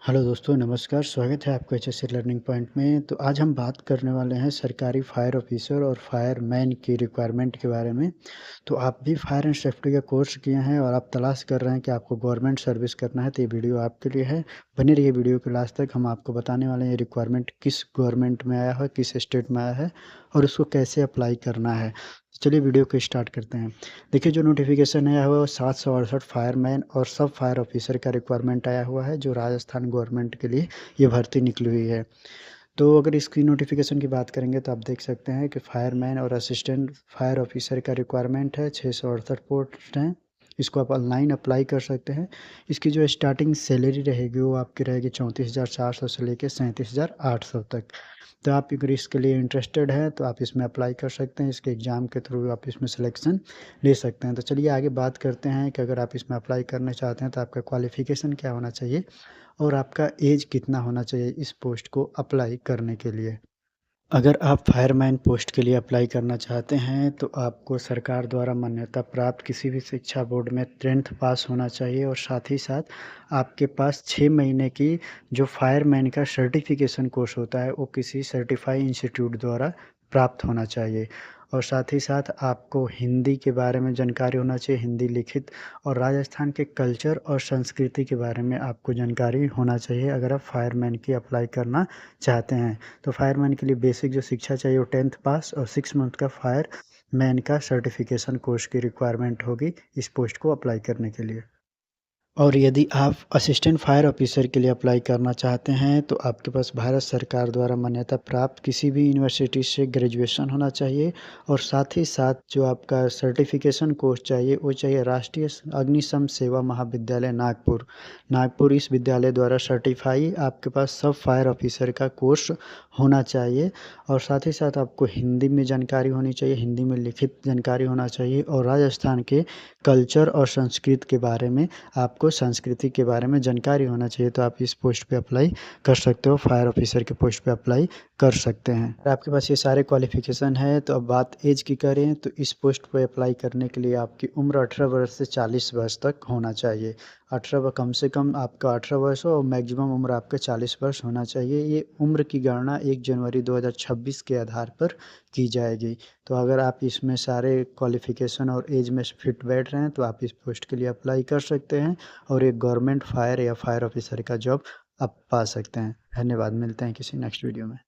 Hello दोस्तों, नमस्कार। स्वागत है आपका एचएससी लर्निंग पॉइंट में। तो आज हम बात करने वाले हैं सरकारी फायर ऑफिसर और फायरमैन की रिक्वायरमेंट के बारे में। तो आप भी फायर एंड सेफ्टी का कोर्स किए हैं और आप तलाश कर रहे हैं कि आपको गवर्नमेंट सर्विस करना है, तो ये वीडियो आपके लिए है। बने रहिए वीडियो के लास्ट तक। हम आपको बताने वाले हैं ये रिक्वायरमेंट किस गवर्नमेंट में आया है, किस स्टेट में आया है और उसको कैसे अप्लाई करना है। चलिए वीडियो को स्टार्ट करते हैं। देखिए, जो नोटिफिकेशन आया हुआ है वो 768 फायरमैन और सब फायर ऑफिसर का रिक्वायरमेंट आया हुआ है, जो राजस्थान गवर्नमेंट के लिए ये भर्ती निकली हुई है। तो अगर इसकी नोटिफिकेशन की बात करेंगे तो आप देख सकते हैं कि फायरमैन और असिस्टेंट फायर ऑफिसर का रिक्वायरमेंट है। 668 पोस्ट हैं। इसको आप ऑनलाइन अप्लाई कर सकते हैं। इसकी जो स्टार्टिंग सैलरी रहेगी वो आपकी रहेगी 34,400 से लेकर 37,800 तक। तो आप अगर इसके लिए इंटरेस्टेड हैं तो आप इसमें अप्लाई कर सकते हैं। इसके एग्ज़ाम के थ्रू आप इसमें सिलेक्शन ले सकते हैं। तो चलिए आगे बात करते हैं कि अगर आप इसमें अप्लाई करना चाहते हैं तो आपका क्वालिफ़िकेशन क्या होना चाहिए और आपका एज कितना होना चाहिए इस पोस्ट को अप्लाई करने के लिए। अगर आप फायरमैन पोस्ट के लिए अप्लाई करना चाहते हैं तो आपको सरकार द्वारा मान्यता प्राप्त किसी भी शिक्षा बोर्ड में 10th पास होना चाहिए और साथ ही साथ आपके पास 6 महीने की जो फायरमैन का सर्टिफिकेशन कोर्स होता है वो किसी सर्टिफाइड इंस्टीट्यूट द्वारा प्राप्त होना चाहिए। और साथ ही साथ आपको हिंदी के बारे में जानकारी होना चाहिए, हिंदी लिखित, और राजस्थान के कल्चर और संस्कृति के बारे में आपको जानकारी होना चाहिए अगर आप फायरमैन की अप्लाई करना चाहते हैं। तो फायरमैन के लिए बेसिक जो शिक्षा चाहिए वो 10th पास और 6 मंथ का फायरमैन का सर्टिफिकेशन कोर्स की रिक्वायरमेंट होगी इस पोस्ट को अप्लाई करने के लिए। और यदि आप असिस्टेंट फायर ऑफिसर के लिए अप्लाई करना चाहते हैं तो आपके पास भारत सरकार द्वारा मान्यता प्राप्त किसी भी यूनिवर्सिटी से ग्रेजुएशन होना चाहिए और साथ ही साथ जो आपका सर्टिफिकेशन कोर्स चाहिए वो चाहिए राष्ट्रीय अग्निशम सेवा महाविद्यालय नागपुर। नागपुर इस विद्यालय द्वारा सर्टिफाई आपके पास सब फायर ऑफिसर का कोर्स होना चाहिए और साथ ही साथ आपको हिंदी में जानकारी होनी चाहिए, हिंदी में लिखित जानकारी होना चाहिए और राजस्थान के कल्चर और संस्कृत के बारे में आपको संस्कृति के बारे में जानकारी होना चाहिए। तो आप इस पोस्ट पे अप्लाई कर सकते हो, फायर ऑफिसर के पोस्ट पे अप्लाई कर सकते हैं। अगर आपके पास ये सारे क्वालिफ़िकेशन है तो अब बात ऐज की करें तो इस पोस्ट पे अप्लाई करने के लिए आपकी उम्र 18 वर्ष से 40 वर्ष तक होना चाहिए। 18 व कम से कम आपका 18 वर्ष हो और मैक्सिमम उम्र आपका 40 वर्ष होना चाहिए। ये उम्र की गणना 1 जनवरी 2026 के आधार पर की जाएगी। तो अगर आप इसमें सारे क्वालिफ़िकेशन और एज में फिट बैठ रहे हैं तो आप इस पोस्ट के लिए अप्लाई कर सकते हैं और एक गवर्नमेंट फायर या फायर ऑफिसर का जॉब आप पा सकते हैं। धन्यवाद, मिलते हैं किसी नेक्स्ट वीडियो में।